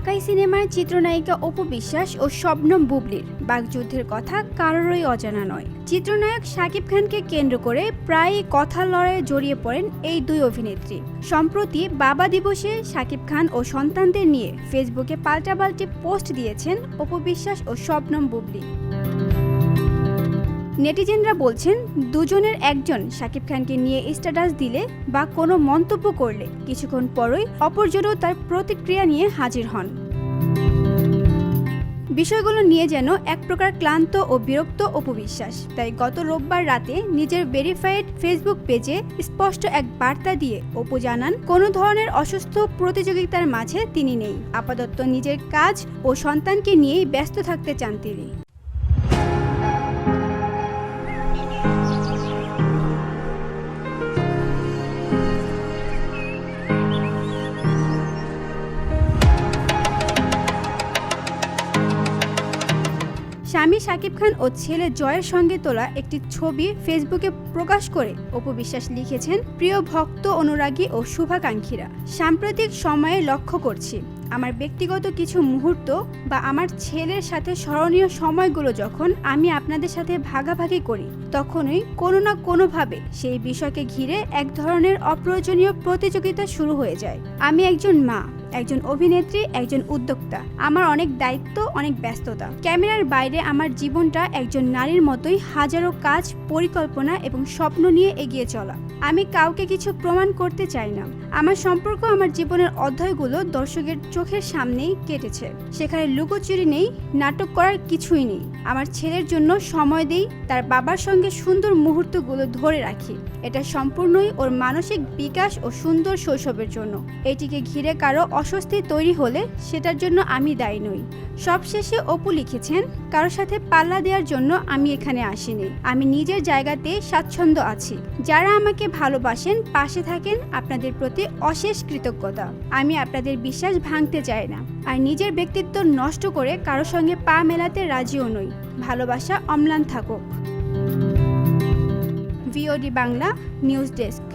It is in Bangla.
ঢাকাই সিনেমার চিত্রনায়িকা অপু বিশ্বাস ও শবনম বুবলির বাগযুদ্ধের কথা কারোরই অজানা নয়। চিত্রনায়ক শাকিব খানকে কেন্দ্র করে প্রায়ই কথার লড়াইয়ে জড়িয়ে পড়েন এই দুই অভিনেত্রী। সম্প্রতি বাবা দিবসে শাকিব খান ও সন্তানদের নিয়ে ফেসবুকে পাল্টাপাল্টি পোস্ট দিয়েছেন অপু বিশ্বাস ও শবনম বুবলি। নেটিজেনরা বলছেন, দুজনের একজন শাকিব খানকে নিয়ে স্ট্যাটাস দিলে বা কোনো মন্তব্য করলে কিছুক্ষণ পরই অপরজনও তার প্রতিক্রিয়া নিয়ে হাজির হন। বিষয়গুলো নিয়ে যেন এক প্রকার ক্লান্ত ও বিরক্ত অপু বিশ্বাস। তাই গত রোববার রাতে নিজের ভেরিফাইড ফেসবুক পেজে স্পষ্ট এক বার্তা দিয়ে অপু জানান, কোনো ধরনের অসুস্থ প্রতিযোগিতার মাঝে তিনি নেই। আপাতত নিজের কাজ ও সন্তানকে নিয়েই ব্যস্ত থাকতে চান তিনি। স্বামী শাকিব খান ও ছেলে জয়ের সঙ্গে তোলা একটি ছবি ফেসবুকে প্রকাশ করে অপু বিশ্বাস লিখেছেন, প্রিয় ভক্ত, অনুরাগী ও শুভাকাঙ্ক্ষীরা, সাম্প্রতিক সময়ে লক্ষ্য করছি আমার ব্যক্তিগত কিছু মুহূর্ত বা আমার ছেলের সাথে স্মরণীয় সময়গুলো যখন আমি আপনাদের সাথে ভাগাভাগি করি, তখনই কোনো না কোনোভাবে সেই বিষয়কে ঘিরে এক ধরনের অপ্রয়োজনীয় প্রতিযোগিতা শুরু হয়ে যায়। আমি একজন মা, একজন অভিনেত্রী, একজন উদ্যোক্তা। আমার অনেক দায়িত্ব, অনেক ব্যস্ততা। ক্যামেরার বাইরে আমার জীবনটা একজন নারীর মতোই হাজারো কাজ, পরিকল্পনা এবং স্বপ্ন নিয়ে এগিয়ে চলা। আমি কাউকে কিছু প্রমাণ করতে চাই না। আমার সম্পর্ক, আমার জীবনের অধ্যায়গুলো দর্শকের চোখের সামনেই কেটেছে। সেখানে লুকোচুরি নেই, নাটক করার কিছুই নেই। আমার ছেলের জন্য সময় দেই, তার বাবার সঙ্গে সুন্দর মুহূর্তগুলো ধরে রাখি। এটা সম্পূর্ণই ওর মানসিক বিকাশ ও সুন্দর শৈশবের জন্য। এটিকে ঘিরে কারো অস্বস্তি তৈরি হলে সেটার জন্য আমি দায়ী নই। সবশেষে অপু লিখেছেন, কারোর সাথে পাল্লা দেওয়ার জন্য আমি এখানে আসিনি। আমি নিজের জায়গাতে স্বাচ্ছন্দ্য আছি। যারা আমাকে ভালোবাসেন, পাশে থাকেন, আপনাদের প্রতি অশেষ কৃতজ্ঞতা। আমি আপনাদের বিশ্বাস ভাঙতে চাই না, আর নিজের ব্যক্তিত্ব নষ্ট করে কারোর সঙ্গে পা মেলাতে রাজিও নই। ভালোবাসা অম্লান থাকুক। VOD Bangla news desk.